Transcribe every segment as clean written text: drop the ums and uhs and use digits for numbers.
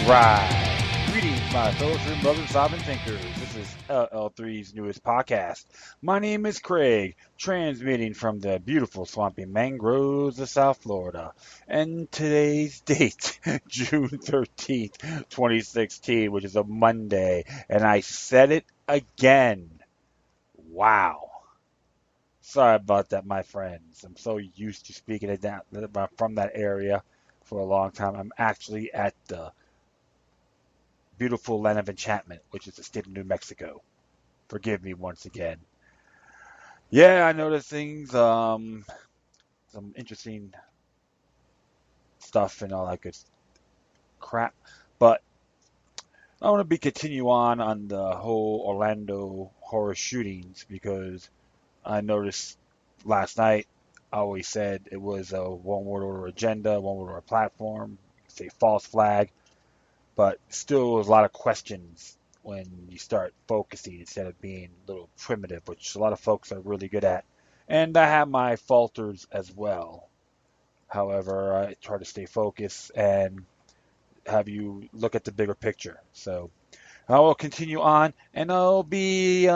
Right. Greetings, my fellow freedom loving sovereign thinkers. This is LL3's newest podcast. My name is Craig, transmitting from the beautiful swampy mangroves of South Florida. And today's date, June 13th, 2016, which is a Monday. And I said it again. Wow. Sorry about that, my friends. I'm so used to speaking it down, from that area for a long time. I'm actually at the beautiful land of enchantment, which is the state of New Mexico. Forgive me once again. Yeah, I noticed things, some interesting stuff and all that good crap. But I want to continue on the whole Orlando horror shootings because I noticed last night I always said it was a one world order agenda, one world order platform, say false flag. But still, there's a lot of questions when you start focusing instead of being a little primitive, which a lot of folks are really good at. And I have my falters as well. However, I try to stay focused and have you look at the bigger picture. So I will continue on, and I'll be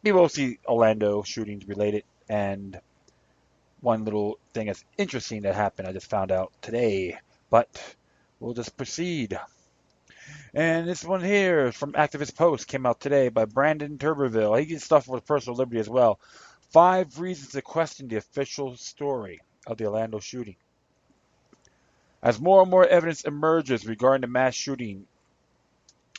mostly Orlando shootings related. And one little thing that's interesting that happened, I just found out today. But we'll just proceed. And this one here from Activist Post came out today by Brandon Turberville. He gets stuff with personal liberty as well. 5 reasons to question the official story of the Orlando shooting. As more and more evidence emerges regarding the mass shooting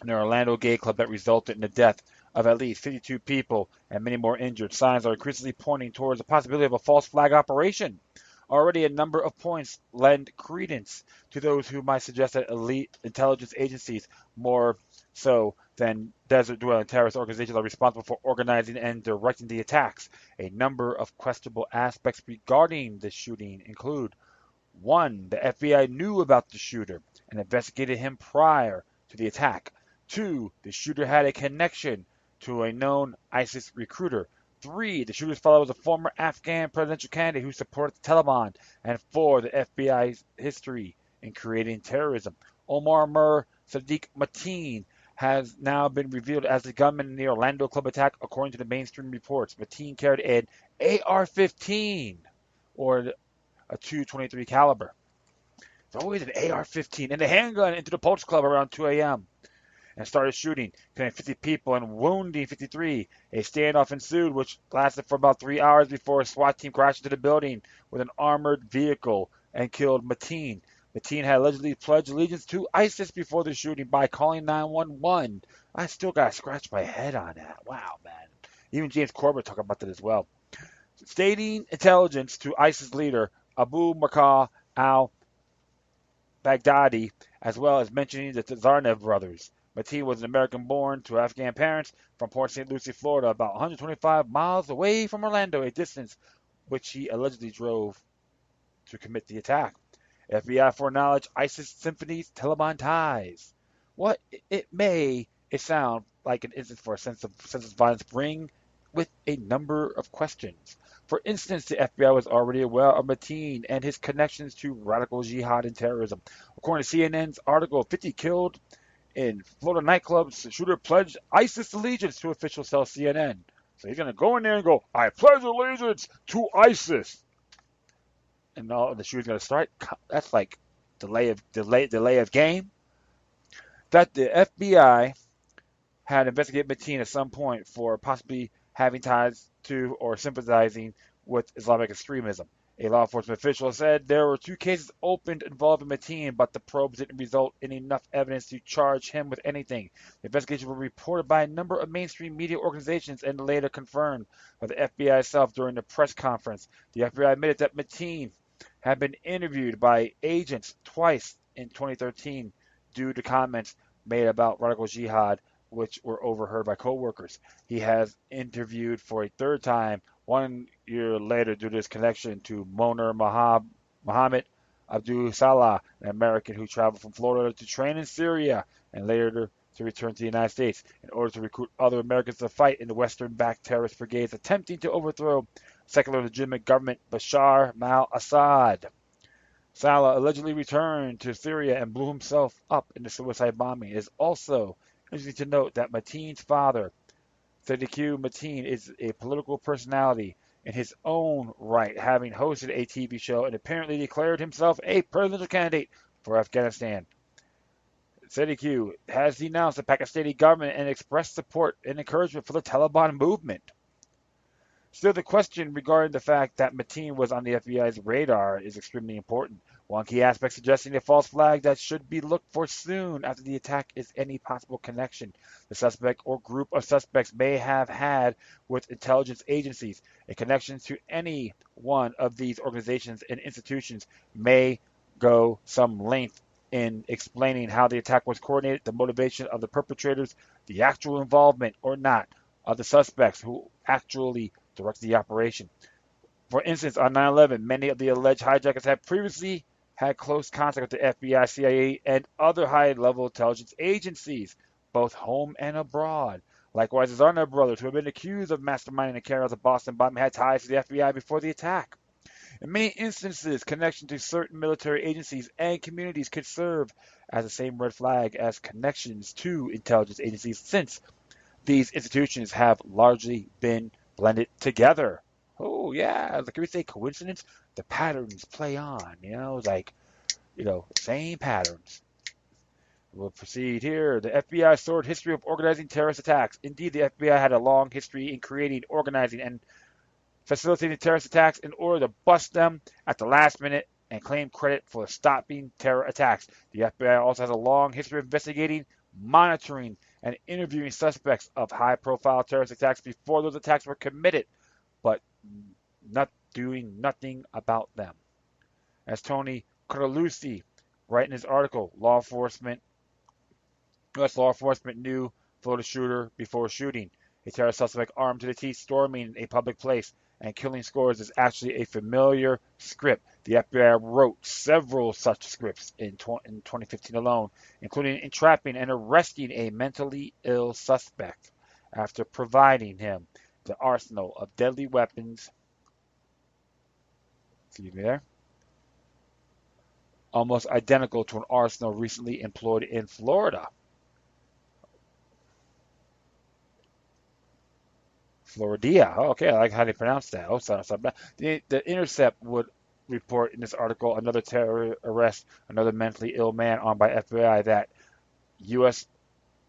in the Orlando gay club that resulted in the death of at least 52 people and many more injured, signs are increasingly pointing towards the possibility of a false flag operation. Already a number of points lend credence to those who might suggest that elite intelligence agencies, more so than desert-dwelling terrorist organizations, are responsible for organizing and directing the attacks. A number of questionable aspects regarding the shooting include: 1. The FBI knew about the shooter and investigated him prior to the attack. 2. The shooter had a connection to a known ISIS recruiter. 3. The shooter's father was a former Afghan presidential candidate who supported the Taliban. And 4. The FBI's history in creating terrorism. Omar Mir Sadiq Mateen has now been revealed as the gunman in the Orlando club attack, according to the mainstream reports. Mateen carried an AR-15, or a .223 caliber. It's always an AR-15 and a handgun into the Pulse Club around 2 a.m. and started shooting, killing 50 people and wounding 53. A standoff ensued, which lasted for about 3 hours before a SWAT team crashed into the building with an armored vehicle and killed Mateen. Mateen had allegedly pledged allegiance to ISIS before the shooting by calling 911. I still got to scratch my head on that. Wow, man. Even James Corbett talked about that as well. Stating intelligence to ISIS leader Abu Bakr al-Baghdadi, as well as mentioning the Zarnev brothers. Mateen was an American born to Afghan parents from Port St. Lucie, Florida, about 125 miles away from Orlando, a distance which he allegedly drove to commit the attack. FBI foreknowledge ISIS symphonies, Taliban ties. What it sound like an instance for a sense of violence bring with a number of questions. For instance, the FBI was already aware of Mateen and his connections to radical jihad and terrorism. According to CNN's article, 50 killed in Florida nightclubs, the shooter pledged ISIS allegiance to officials tell CNN. So he's going to go in there and go, I pledge allegiance to ISIS. And all the shooter's going to start. That's like delay of game. That the FBI had investigated Mateen at some point for possibly having ties to or sympathizing with Islamic extremism. A law enforcement official said there were 2 cases opened involving Mateen, but the probes didn't result in enough evidence to charge him with anything. The investigation was reported by a number of mainstream media organizations and later confirmed by the FBI itself during the press conference. The FBI admitted that Mateen had been interviewed by agents twice in 2013 due to comments made about radical jihad, which were overheard by co-workers. He has interviewed for a 3rd time 1 year later due to his connection to Moner Mohammed Abdul Salah, an American who traveled from Florida to train in Syria and later to return to the United States in order to recruit other Americans to fight in the Western-backed terrorist brigades attempting to overthrow secular legitimate government Bashar al-Assad. Salah allegedly returned to Syria and blew himself up in the suicide bombing. It is also interesting to note that Mateen's father, Sadiq Mateen, is a political personality in his own right, having hosted a TV show and apparently declared himself a presidential candidate for Afghanistan. Sadiq has denounced the Pakistani government and expressed support and encouragement for the Taliban movement. Still, the question regarding the fact that Mateen was on the FBI's radar is extremely important. One key aspect suggesting a false flag that should be looked for soon after the attack is any possible connection the suspect or group of suspects may have had with intelligence agencies. A connection to any one of these organizations and institutions may go some length in explaining how the attack was coordinated, the motivation of the perpetrators, the actual involvement or not of the suspects who actually directed the operation. For instance, on 9/11, many of the alleged hijackers had previously had close contact with the FBI, CIA, and other high-level intelligence agencies, both home and abroad. Likewise, his other brothers, who have been accused of masterminding and carrying out the Boston bombing, had ties to the FBI before the attack. In many instances, connection to certain military agencies and communities could serve as the same red flag as connections to intelligence agencies, since these institutions have largely been blended together. Oh yeah, like we say coincidence, the patterns play on, it's like, same patterns. We'll proceed here. The FBI's storied history of organizing terrorist attacks. Indeed, the FBI had a long history in creating, organizing, and facilitating terrorist attacks in order to bust them at the last minute and claim credit for stopping terror attacks. The FBI also has a long history of investigating, monitoring, and interviewing suspects of high-profile terrorist attacks before those attacks were committed, but not doing nothing about them. As Tony Carlucci writes in his article, U.S. law enforcement knew Florida shooter before shooting. A terrorist suspect armed to the teeth storming a public place and killing scores is actually a familiar script. The FBI wrote several such scripts in 2015 alone, including entrapping and arresting a mentally ill suspect after providing him the arsenal of deadly weapons. Excuse me there. Almost identical to an arsenal recently employed in Florida. Florida. Oh, okay, I like how they pronounce that. Oh, sorry. The Intercept would report in this article another terror arrest, another mentally ill man armed by FBI. That U.S.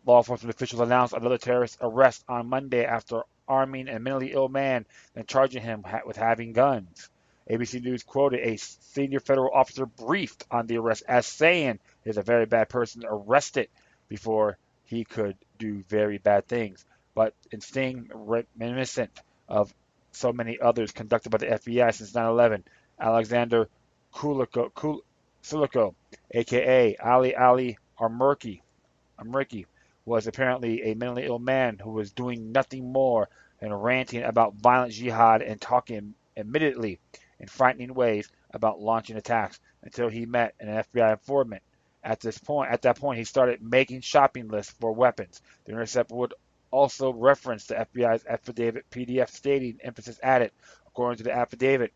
law enforcement officials announced another terrorist arrest on Monday after arming a mentally ill man and charging him with having guns. ABC News quoted a senior federal officer briefed on the arrest as saying there's a very bad person arrested before he could do very bad things. But in sting reminiscent of so many others conducted by the FBI since 9/11, Alexander Kuliko, a.k.a. Ali Amurki, was apparently a mentally ill man who was doing nothing more than ranting about violent jihad and talking admittedly in frightening ways about launching attacks until he met an FBI informant. At that point, he started making shopping lists for weapons. The Intercept would also reference the FBI's affidavit PDF stating, emphasis added, according to the affidavit,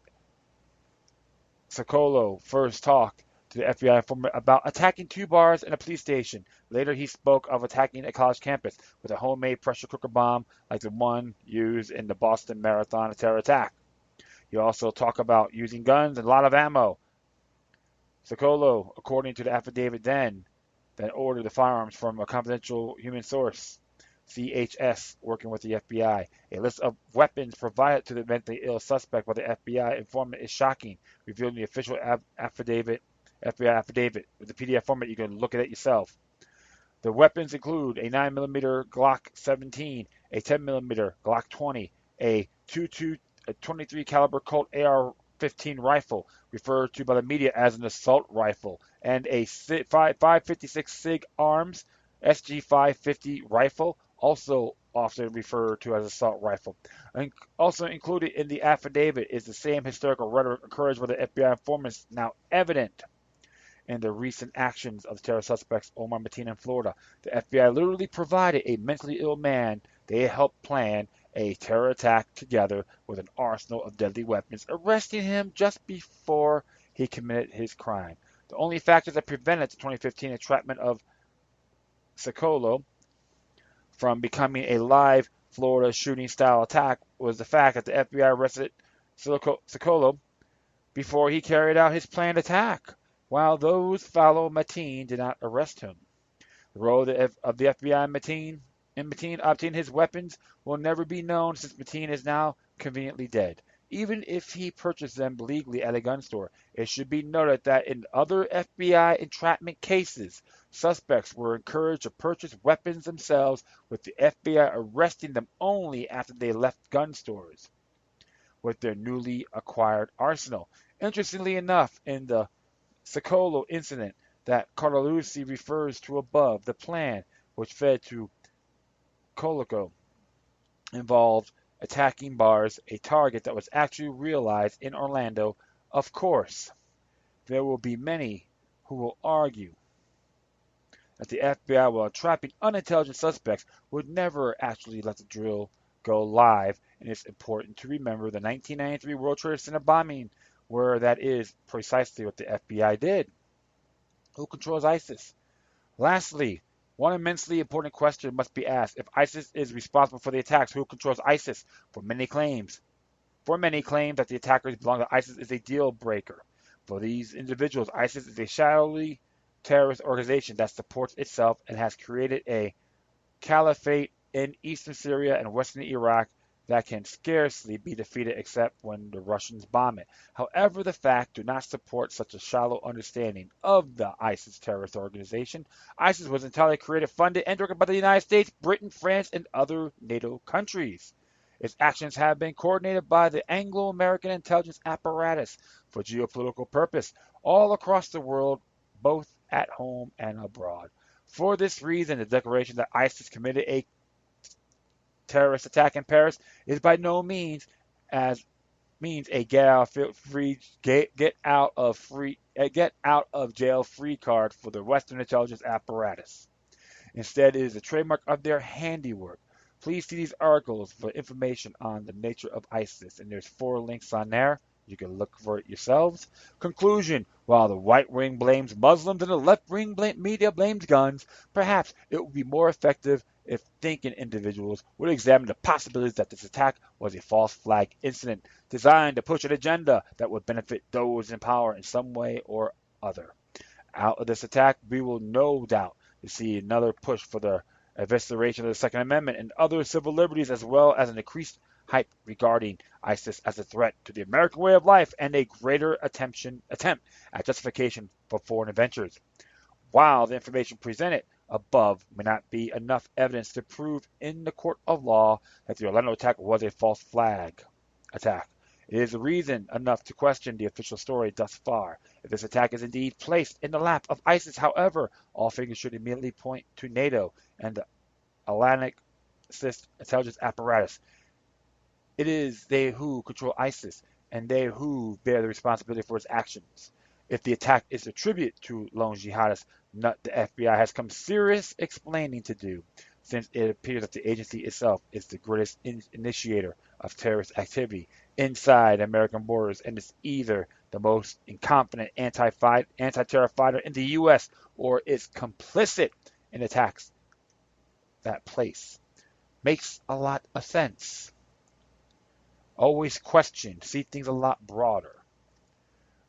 Sokolow first talked to the FBI informant about attacking 2 bars and a police station. Later, he spoke of attacking a college campus with a homemade pressure cooker bomb like the one used in the Boston Marathon terror attack. He also talked about using guns and a lot of ammo. Sokolow, according to the affidavit, then ordered the firearms from a confidential human source, SWHC, working with the FBI. A list of weapons provided to the mentally ill suspect by the FBI informant is shocking, revealed in the official FBI affidavit. With the PDF format, you can look at it yourself. The weapons include a 9mm Glock 17, a 10mm Glock 20, a 23 caliber Colt AR-15 rifle, referred to by the media as an assault rifle, and a 556 SIG Arms SG-550 rifle, also often referred to as assault rifle. And also included in the affidavit is the same historical rhetoric encouraged by the FBI informants, now evident in the recent actions of the terror suspects Omar Mateen in Florida. The FBI literally provided a mentally ill man they helped plan a terror attack together with an arsenal of deadly weapons, arresting him just before he committed his crime. The only factors that prevented the 2015 entrapment of Socolo from becoming a live Florida shooting-style attack was the fact that the FBI arrested Socolo before he carried out his planned attack, while those following Mateen did not arrest him. The role of the FBI in Mateen obtaining his weapons will never be known since Mateen is now conveniently dead. Even if he purchased them legally at a gun store, it should be noted that in other FBI entrapment cases, suspects were encouraged to purchase weapons themselves, with the FBI arresting them only after they left gun stores with their newly acquired arsenal. Interestingly enough, in the Socolo incident that Carlucci refers to above, the plan which fed to Colico involved attacking bars, a target that was actually realized in Orlando. Of course, there will be many who will argue that the FBI, while trapping unintelligent suspects, would never actually let the drill go live, and it's important to remember the 1993 World Trade Center bombing, where that is precisely what the FBI did. Who controls ISIS? Lastly, one immensely important question must be asked. If ISIS is responsible for the attacks, who controls ISIS? For many claims that the attackers belong to ISIS is a deal breaker. For these individuals, ISIS is a shadowy terrorist organization that supports itself and has created a caliphate in eastern Syria and western Iraq that can scarcely be defeated except when the Russians bomb it. However, the facts do not support such a shallow understanding of the ISIS terrorist organization. ISIS was entirely created, funded, and directed by the United States, Britain, France, and other NATO countries. Its actions have been coordinated by the Anglo-American intelligence apparatus for geopolitical purpose all across the world, both at home and abroad. For this reason, the declaration that ISIS committed a terrorist attack in Paris is by no means a get out of jail free card for the Western intelligence apparatus. Instead, it is a trademark of their handiwork. Please see these articles for information on the nature of ISIS, and there's 4 links on there. You can look for it yourselves. Conclusion: while the right wing blames Muslims and the left wing media blames guns, perhaps it would be more effective if thinking individuals would examine the possibilities that this attack was a false flag incident designed to push an agenda that would benefit those in power in some way or other. Out of this attack, we will no doubt see another push for the evisceration of the Second Amendment and other civil liberties, as well as an increased hype regarding ISIS as a threat to the American way of life and a greater attempt at justification for foreign adventures. While the information presented above may not be enough evidence to prove in the court of law that the Orlando attack was a false flag attack, it is reason enough to question the official story thus far. If this attack is indeed placed in the lap of ISIS, however, all fingers should immediately point to NATO and the Atlantic intelligence apparatus. It is they who control ISIS, and they who bear the responsibility for its actions. If the attack is attributed to lone jihadists, the FBI has some serious explaining to do, since it appears that the agency itself is the greatest initiator of terrorist activity inside American borders, and is either the most incompetent anti-terror fighter in the U.S. or is complicit in attacks that place. Makes a lot of sense. Always question, see things a lot broader.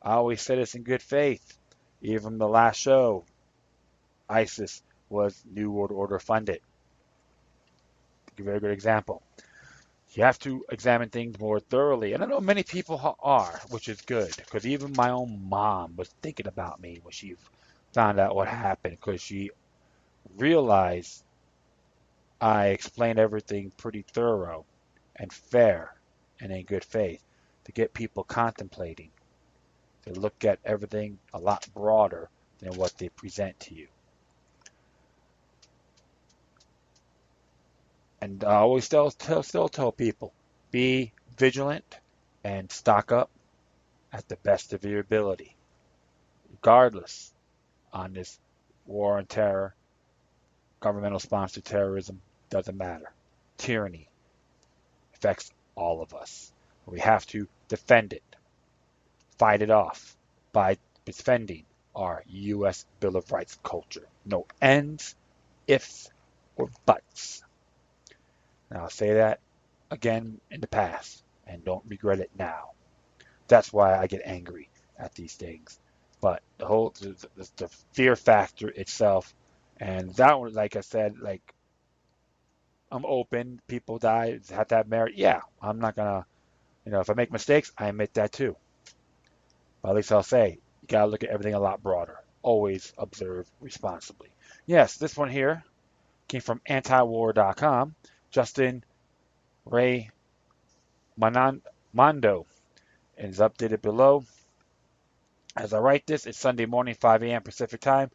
I always say this in good faith. Even the last show, ISIS was New World Order funded. A very good example. You have to examine things more thoroughly. And I know many people are, which is good, because even my own mom was thinking about me when she found out what happened, because she realized I explained everything pretty thorough and fair and in good faith to get people contemplating, to look at everything a lot broader than what they present to you. And I always still tell people, be vigilant and stock up at the best of your ability, regardless on this war on terror, governmental sponsored terrorism, doesn't matter. Tyranny affects all of us. We have to defend it, fight it off, by defending our U.S. Bill of Rights culture. No ands, ifs, or buts. And I'll say that again in the past and don't regret it now. That's why I get angry at these things. But the fear factor itself, and that one, like I said, like I'm open. People die, have to have merit. Yeah, I'm not gonna, if I make mistakes, I admit that too. But at least I'll say you gotta look at everything a lot broader. Always observe responsibly. Yes, this one here came from antiwar.com. Justin Ray Mondo is updated below. As I write this, it's Sunday morning, 5 a.m. Pacific time.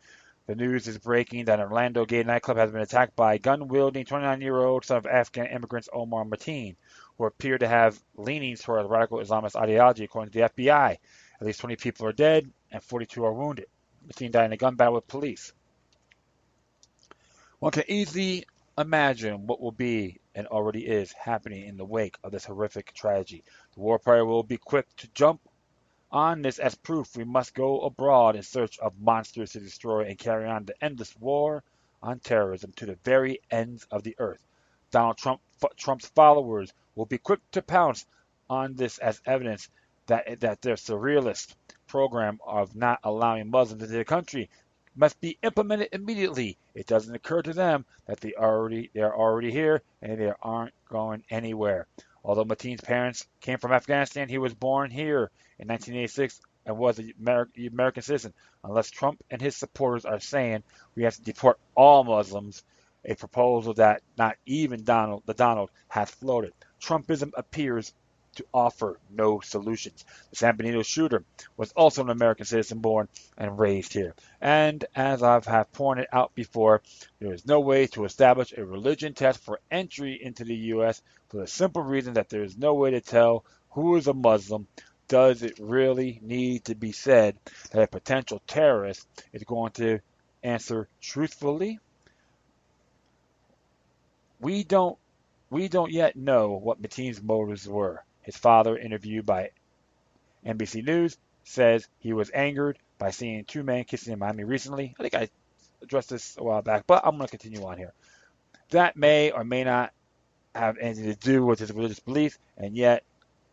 The news is breaking that an Orlando gay nightclub has been attacked by a gun-wielding 29-year-old son of Afghan immigrants Omar Mateen, who appeared to have leanings toward radical Islamist ideology, according to the FBI. At least 20 people are dead and 42 are wounded. Mateen died in a gun battle with police. One can easily imagine what will be and already is happening in the wake of this horrific tragedy. The war party will be quick to jump on this as proof. We must go abroad in search of monsters to destroy and carry on the endless war on terrorism to the very ends of the earth. Donald Trump's followers will be quick to pounce on this as evidence that their surrealist program of not allowing Muslims into the country must be implemented immediately. It doesn't occur to them that they're already here and they aren't going anywhere. Although Mateen's parents came from Afghanistan, he was born here in 1986 and was an American citizen. Unless Trump and his supporters are saying we have to deport all Muslims, a proposal that not even Donald has floated. Trumpism appears to offer no solutions. The San Benito shooter was also an American citizen born and raised here. And as I have pointed out before, there is no way to establish a religion test for entry into the U.S. for the simple reason that there is no way to tell who is a Muslim. Does it really need to be said that a potential terrorist is going to answer truthfully? We don't yet know what Mateen's motives were. His father, interviewed by NBC News, says he was angered by seeing two men kissing in Miami recently. I think I addressed this a while back, but I'm going to continue on here. That may or may not have anything to do with his religious beliefs, and yet,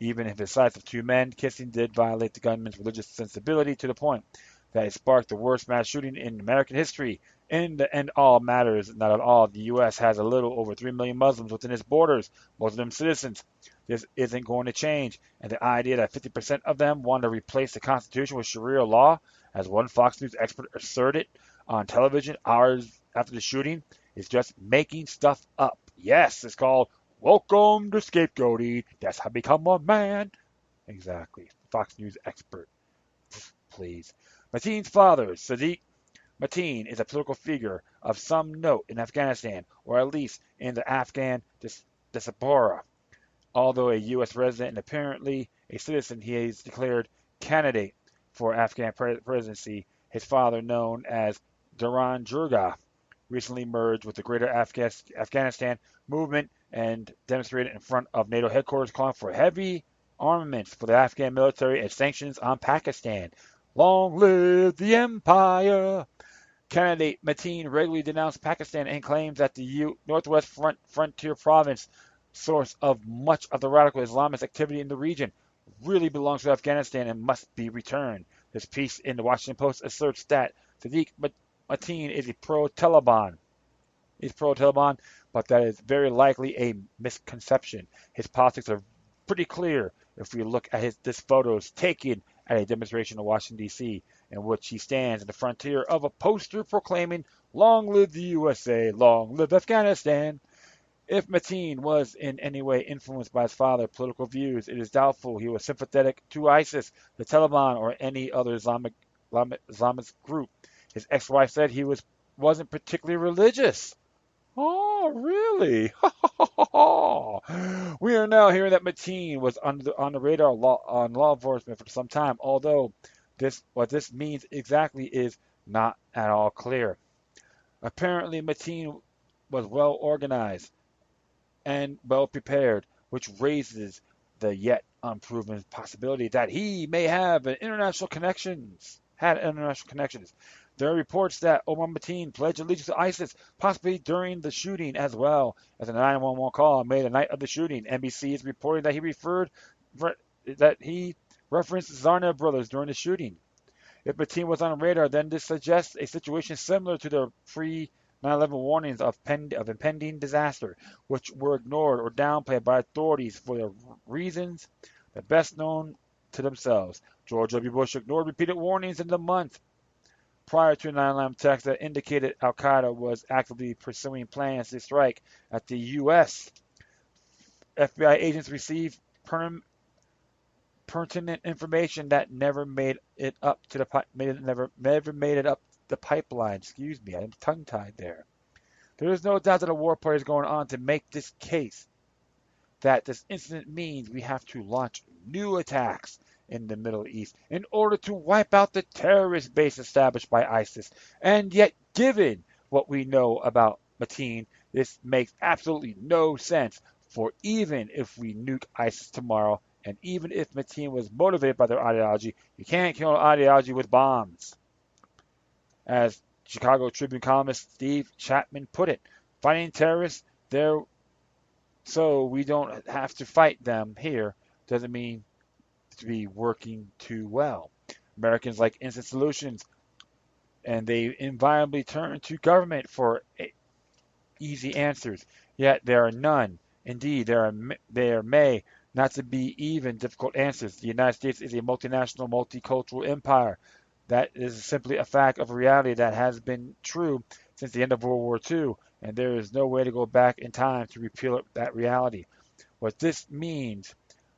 even if the sight of two men kissing did violate the gunman's religious sensibility to the point that it sparked the worst mass shooting in American history. In the end all matters, not at all. The U.S. has a little over 3 million Muslims within its borders, most of them citizens. This isn't going to change. And the idea that 50% of them want to replace the Constitution with Sharia law, as one Fox News expert asserted on television hours after the shooting, is just making stuff up. Yes, it's called welcome to scapegoating. That's how I become a man. Exactly. Fox News expert. Please. Mateen's father, Sadiq Mateen, is a political figure of some note in Afghanistan, or at least in the Afghan diaspora. Although a U.S. resident and apparently a citizen, he is declared candidate for Afghan presidency. His father, known as Duran Jurga, recently merged with the Greater Afghanistan movement and demonstrated in front of NATO headquarters calling for heavy armaments for the Afghan military and sanctions on Pakistan. Long live the empire! Candidate Mateen regularly denounced Pakistan and claims that the Northwest Frontier Province, source of much of the radical Islamist activity in the region, really belongs to Afghanistan and must be returned. This piece in the Washington Post asserts that Sadiq Mateen is pro-Taliban, but that is very likely a misconception. His politics are pretty clear if we look at this photos taken at a demonstration in Washington, D.C., in which he stands at the frontier of a poster proclaiming, "Long live the USA, long live Afghanistan." If Mateen was in any way influenced by his father's political views, it is doubtful he was sympathetic to ISIS, the Taliban, or any other Islamist group. His ex-wife said he wasn't particularly religious. Oh, really? We are now hearing that Mateen was on the radar on law enforcement for some time, although what this means exactly is not at all clear. Apparently, Mateen was well organized and well prepared, which raises the yet unproven possibility that he may have international connections. Had international connections. There are reports that Omar Mateen pledged allegiance to ISIS, possibly during the shooting as well as a 911 call made the night of the shooting. NBC is reporting that he referenced Zarna brothers during the shooting. If Mateen was on radar, then this suggests a situation similar to the pre 9/11 warnings of impending disaster, which were ignored or downplayed by authorities for the reasons that best known to themselves. George W. Bush ignored repeated warnings in the month prior to 9/11 attacks that indicated Al Qaeda was actively pursuing plans to strike at the U.S. FBI agents received pertinent information that never made it up to never made it up the pipeline. Excuse me, I'm tongue-tied there. There is no doubt that a war party is going on to make this case that this incident means we have to launch new attacks in the Middle East in order to wipe out the terrorist base established by ISIS. And yet, given what we know about Mateen, this makes absolutely no sense. For even if we nuke ISIS tomorrow, and even if Mateen was motivated by their ideology, you can't kill an ideology with bombs. As Chicago Tribune columnist Steve Chapman put it, fighting terrorists there so we don't have to fight them here doesn't mean to be working too well. Americans like instant solutions, and they invariably turn to government for easy answers. Yet there are none. Indeed, there may not to be even difficult answers. The United States is a multinational, multicultural empire. That is simply a fact of reality that has been true since the end of World War II, and there is no way to go back in time to repeal that reality. What this means,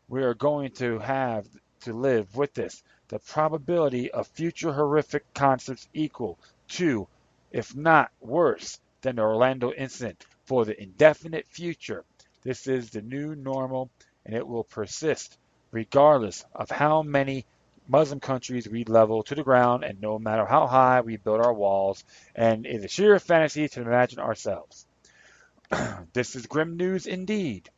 we are going to have to live with this. The probability of future horrific concerts equal to, if not worse, than the Orlando incident for the indefinite future. This is the new normal, and it will persist regardless of how many Muslim countries we level to the ground, and no matter how high we build our walls, and it is sheer fantasy to imagine ourselves. This is grim news indeed,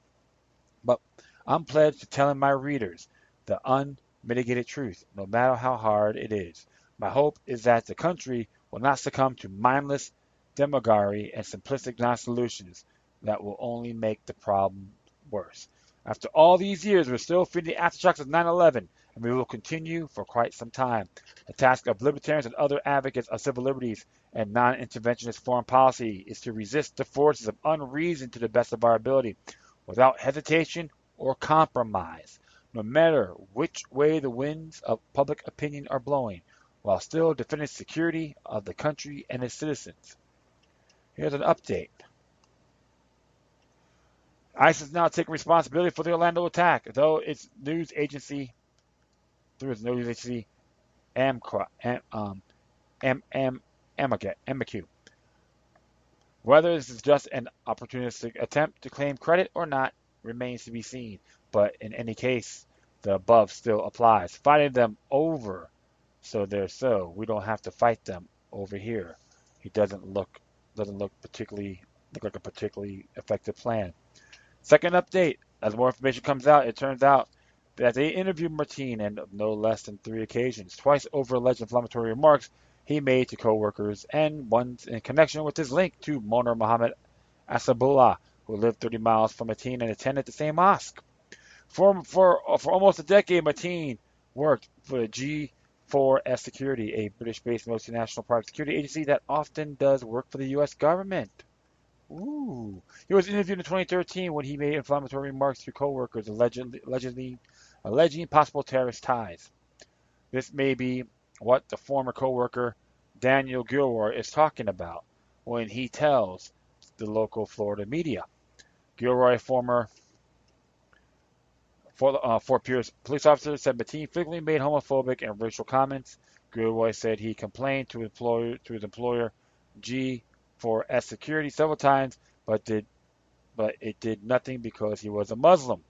but I'm pledged to telling my readers the unmitigated truth, no matter how hard it is. My hope is that the country will not succumb to mindless demagoguery and simplistic non-solutions that will only make the problem worse. After all these years, we're still feeling the aftershocks of 9/11, and we will continue for quite some time. The task of libertarians and other advocates of civil liberties and non-interventionist foreign policy is to resist the forces of unreason to the best of our ability, without hesitation or compromise, no matter which way the winds of public opinion are blowing, while still defending the security of the country and its citizens. Here's an update. ISIS now taking responsibility for the Orlando attack, though its news agency, AMQ. Whether this is just an opportunistic attempt to claim credit or not remains to be seen. But in any case, the above still applies. Fighting them over, so we don't have to fight them over here. He doesn't look like a particularly effective plan. Second update: as more information comes out, it turns out that they interviewed Mateen on no less than 3 occasions, twice over alleged inflammatory remarks he made to co-workers, and once in connection with his link to Moner Mohammed Asabullah, who lived 30 miles from Mateen and attended the same mosque. For almost a decade, Mateen worked for the G4S Security, a British-based multinational private security agency that often does work for the U.S. government. Ooh. He was interviewed in 2013 when he made inflammatory remarks to co-workers alleging possible terrorist ties. This may be what the former co-worker Daniel Gilroy is talking about when he tells the local Florida media. Gilroy, former Fort Pierce police officer, said Mateen frequently made homophobic and racial comments. Gilroy said he complained to his employer G4S Security several times, but it did nothing because he was a Muslim.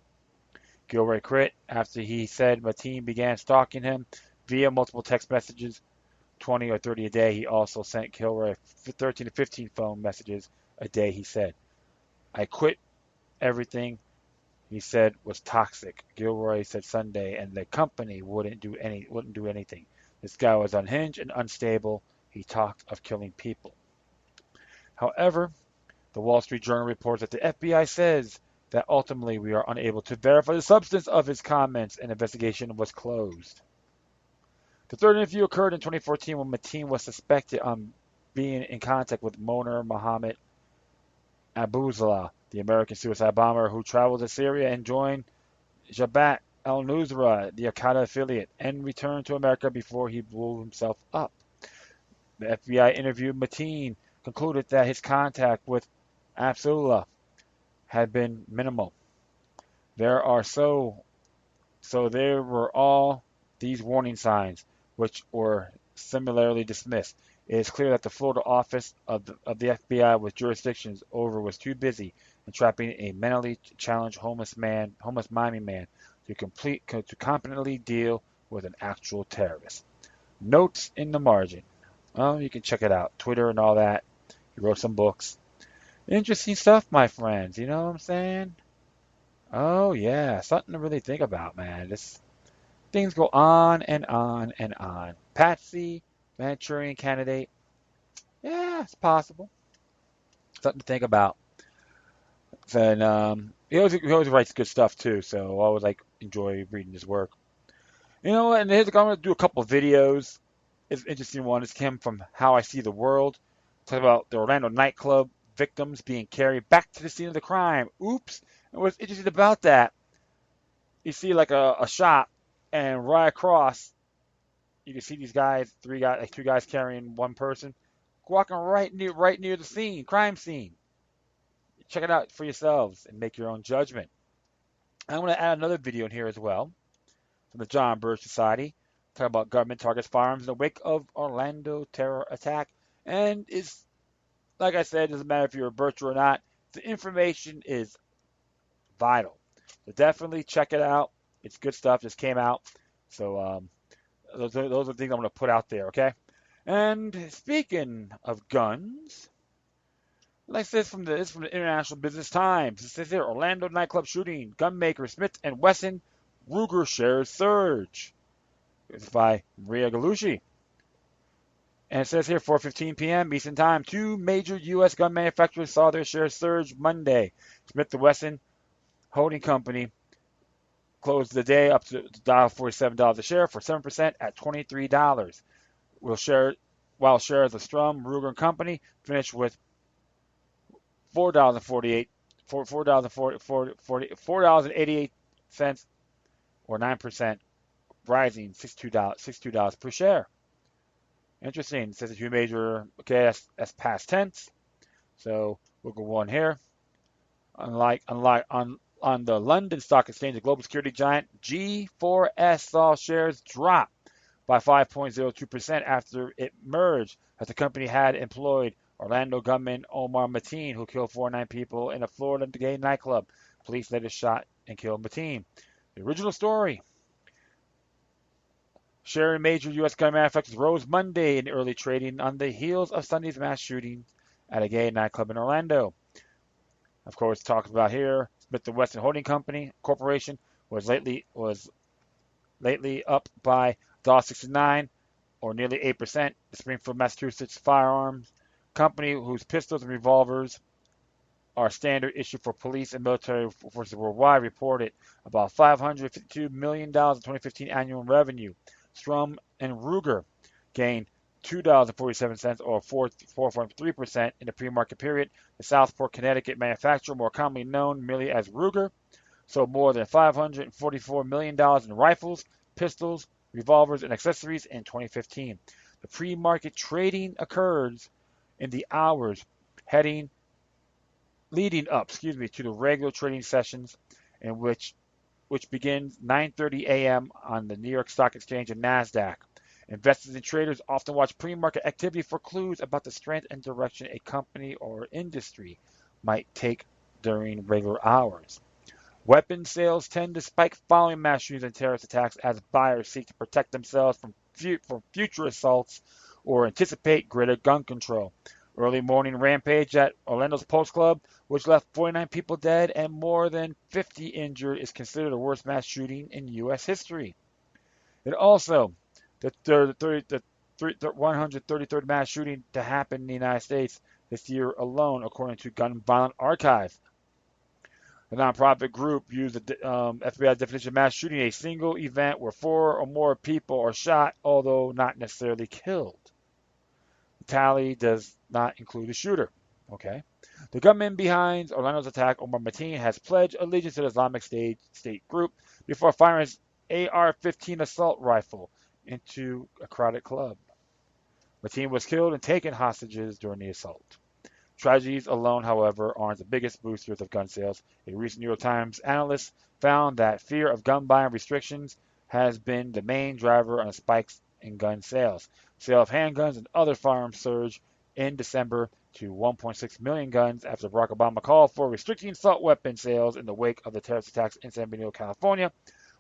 Gilroy quit after he said Mateen began stalking him via multiple text messages, 20 or 30 a day. He also sent Gilroy 13 to 15 phone messages a day, he said. I quit everything he said was toxic. Gilroy said Sunday, and the company wouldn't do anything. This guy was unhinged and unstable. He talked of killing people. However, the Wall Street Journal reports that the FBI says that ultimately we are unable to verify the substance of his comments and investigation was closed. The third interview occurred in 2014 when Mateen was suspected on being in contact with Moner Mohammed Abuzallah, the American suicide bomber who traveled to Syria and joined Jabhat al-Nusra, the Al-Qaeda affiliate, and returned to America before he blew himself up. The FBI interviewed Mateen concluded that his contact with Abdullah had been minimal. There were all these warning signs, which were similarly dismissed. It is clear that the Florida office of the FBI with jurisdictions over was too busy entrapping a mentally challenged homeless Miami man to competently deal with an actual terrorist. Notes in the margin. Well, you can check it out. Twitter and all that. He wrote some books. Interesting stuff, my friends. You know what I'm saying? Oh, yeah. Something to really think about, man. Things go on and on and on. Patsy, Manchurian candidate. Yeah, it's possible. Something to think about. And he always writes good stuff, too. So I always enjoy reading his work. You know what? And I'm going to do a couple of videos. It's an interesting one. It's him from How I See the World. Talk about the Orlando nightclub victims being carried back to the scene of the crime. Oops. And what's interesting about that, you see a shop, and right across, you can see these guys, two guys carrying one person, walking right near the scene, crime scene. Check it out for yourselves and make your own judgment. I'm going to add another video in here as well from the John Birch Society. Talk about government targets firearms in the wake of Orlando terror attack. And it's, like I said, it doesn't matter if you're a Bircher or not. The information is vital. So definitely check it out. It's good stuff. Just came out. So those are the things I'm going to put out there, okay? And speaking of guns, like this from the International Business Times. It says here, Orlando nightclub shooting, Gunmakers, Smith and Wesson, Ruger shares surge. It's by Maria Galucci. And it says here, 4:15 p.m. Eastern Time, two major U.S. gun manufacturers saw their shares surge Monday. Smith & Wesson Holding Company closed the day up to $47 a share for 7% at $23. While shares of Strum, Ruger & Company finished with $4.88 or 9%, rising $62 per share. Interesting. It says a few major, okay, that's past tense. So we'll go on here. Unlike on the London Stock Exchange, the global security giant G4S saw shares drop by 5.02% after it merged, as the company had employed Orlando gunman Omar Mateen, who killed 49 people in a Florida gay nightclub. Police later shot and killed Mateen. The original story. Share in major U.S. gun manufacturers rose Monday in early trading on the heels of Sunday's mass shooting at a gay nightclub in Orlando. Of course, talked about here, Smith & Wesson Holding Company Corporation was lately up by $1.69 or nearly 8%. The Springfield, Massachusetts Firearms Company, whose pistols and revolvers are standard issue for police and military forces worldwide, reported about $552 million in 2015 annual revenue. Strum and Ruger gained $2.47 or 4.3% in the pre-market period. The Southport, Connecticut manufacturer, more commonly known merely as Ruger, sold more than $544 million in rifles, pistols, revolvers, and accessories in 2015. The pre-market trading occurs in the hours leading up to the regular trading sessions, in which begins 9:30 a.m. on the New York Stock Exchange and NASDAQ. Investors and traders often watch pre-market activity for clues about the strength and direction a company or industry might take during regular hours. Weapon sales tend to spike following mass shootings and terrorist attacks as buyers seek to protect themselves from future assaults or anticipate greater gun control. Early morning rampage at Orlando's Post Club, which left 49 people dead and more than 50 injured, is considered the worst mass shooting in U.S. history. It also, the 133rd mass shooting to happen in the United States this year alone, according to Gun Violence Archive. The nonprofit group used the FBI's definition of mass shooting, a single event where 4 or more people are shot, although not necessarily killed. The tally does not include the shooter. Okay. The gunman behind Orlando's attack, Omar Mateen, has pledged allegiance to the Islamic State group before firing his AR-15 assault rifle into a crowded club. Mateen was killed and taken hostages during the assault. Tragedies alone, however, aren't the biggest boosters of gun sales. A recent New York Times analyst found that fear of gun buying restrictions has been the main driver on spikes in gun sales. Sale of handguns and other firearms surged in December to 1.6 million guns after Barack Obama called for restricting assault weapon sales in the wake of the terrorist attacks in San Bernardino, California,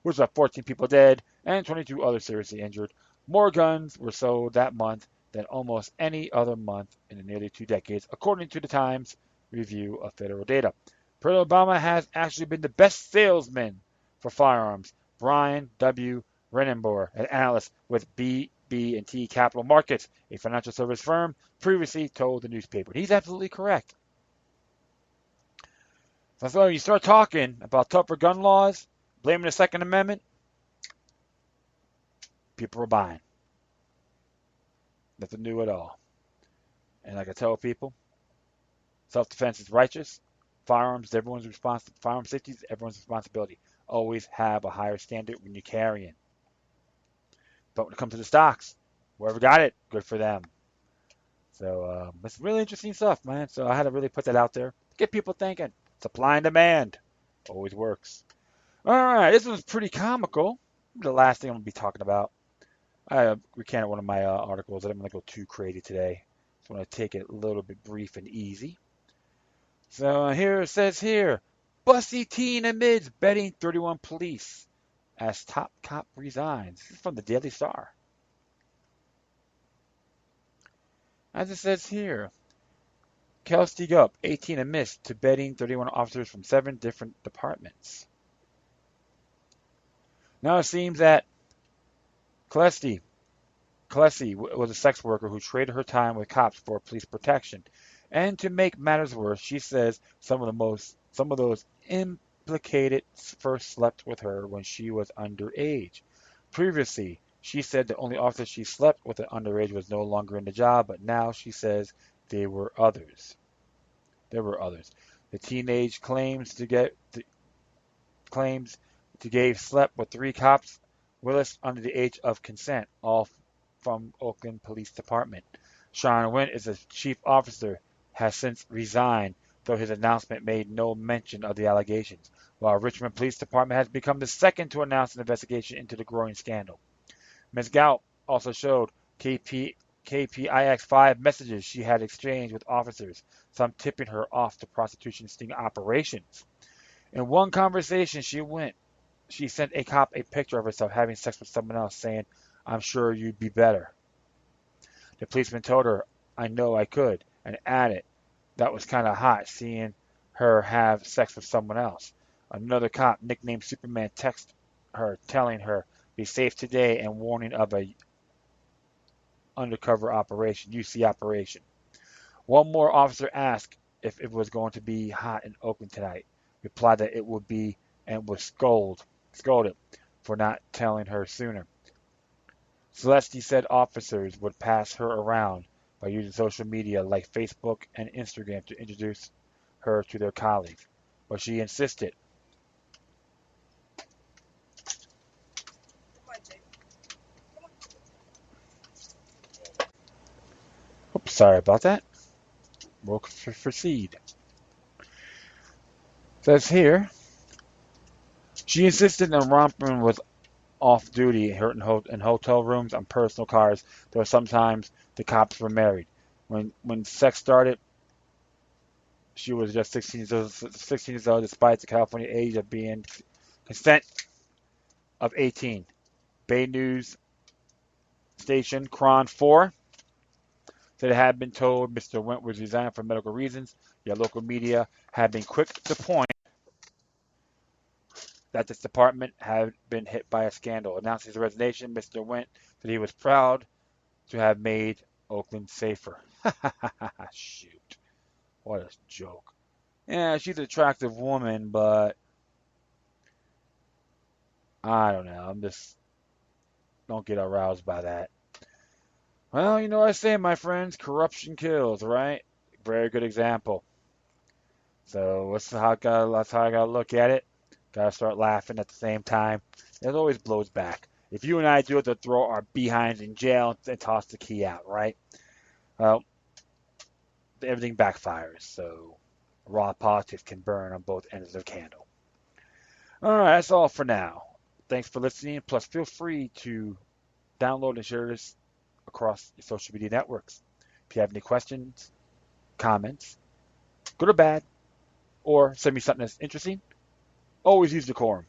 which left 14 people dead and 22 others seriously injured. More guns were sold that month than almost any other month in the nearly 2 decades, according to the Times review of federal data. President Obama has actually been the best salesman for firearms. Brian W. Renenboer, an analyst with BB&T Capital Markets, a financial service firm, previously told the newspaper. He's absolutely correct. So you start talking about tougher gun laws, blaming the Second Amendment, people are buying. Nothing new at all. And like I tell people, self-defense is righteous. Firearms, everyone's responsibility. Firearm safety is everyone's responsibility. Always have a higher standard when you're carrying. But when it comes to the stocks, whoever got it, good for them. So it's really interesting stuff, man. So I had to really put that out there. Get people thinking. Supply and demand. Always works. All right, this was pretty comical. The last thing I'm going to be talking about. I recanted one of my articles. I didn't want to go too crazy today. Just want to take it a little bit brief and easy. So here it says here, Busty teen admits betting 31 police as top cop resigns. This is from the Daily Star. As it says here, Kelsey Gup, 18 admits to betting 31 officers from 7 different departments. Now it seems that Klesty was a sex worker who traded her time with cops for police protection. And to make matters worse, she says some of those implicated first slept with her when she was underage. Previously, she said the only officer she slept with at underage was no longer in the job, but now she says there were others. The teenage claims to gave slept with 3 cops, Willis under the age of consent, all from Oakland Police Department. Sean Wynn is a chief officer, has since resigned, though his announcement made no mention of the allegations, while Richmond Police Department has become the second to announce an investigation into the growing scandal. Ms. Gout also showed KPIX 5 messages she had exchanged with officers, some tipping her off to prostitution sting operations. In one conversation she sent a cop a picture of herself having sex with someone else, saying, "I'm sure you'd be better." The policeman told her, "I know I could," and added, "That was kind of hot, seeing her have sex with someone else." Another cop, nicknamed Superman, texted her, telling her, "Be safe today," and warning of a undercover operation, UC operation. One more officer asked if it was going to be hot in Oakland tonight, replied that it would be, and was scolded for not telling her sooner. Celeste said officers would pass her around by using social media like Facebook and Instagram to introduce her to their colleagues, but she insisted. Oops, sorry about that. We'll proceed. It says here, she insisted on romping with off-duty in hotel rooms on personal cars, though sometimes the cops were married. When sex started, she was just 16 years old, despite the California age of being consent of 18. Bay News station Cron 4 said it had been told Mr. Went was resigning for medical reasons. Yet local media had been quick to point that this department had been hit by a scandal. Announcing his resignation, Mr. Went said he was proud to have made Oakland safer. Shoot. What a joke. Yeah, she's an attractive woman, but I don't know. I'm just don't get aroused by that. Well, you know what I say, my friends, corruption kills, right? Very good example. So that's how I gotta look at it. Gotta start laughing at the same time. It always blows back. If you and I do it to throw our behinds in jail and toss the key out, right? Well, everything backfires. So raw politics can burn on both ends of the candle. All right, that's all for now. Thanks for listening. Plus, feel free to download and share this across your social media networks. If you have any questions, comments, good or bad, or send me something that's interesting, always use decorum,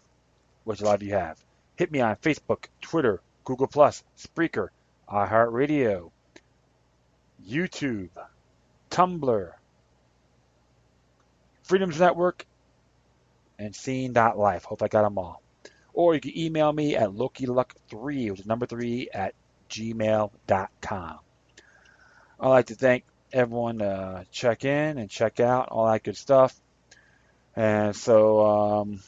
which a lot of you have. Hit me on Facebook, Twitter, Google+, Spreaker, iHeartRadio, YouTube, Tumblr, Freedoms Network, and Scene.life. Hope I got them all. Or you can email me at LokiLuck3, which is number 3, at gmail.com. I'd like to thank everyone check in and check out, all that good stuff. And so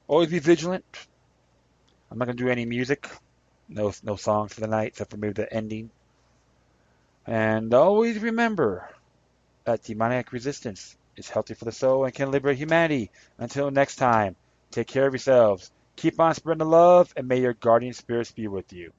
always be vigilant. I'm not going to do any music. No songs for the night, except for maybe the ending. And always remember that demoniac resistance is healthy for the soul and can liberate humanity. Until next time, take care of yourselves. Keep on spreading the love, and may your guardian spirits be with you.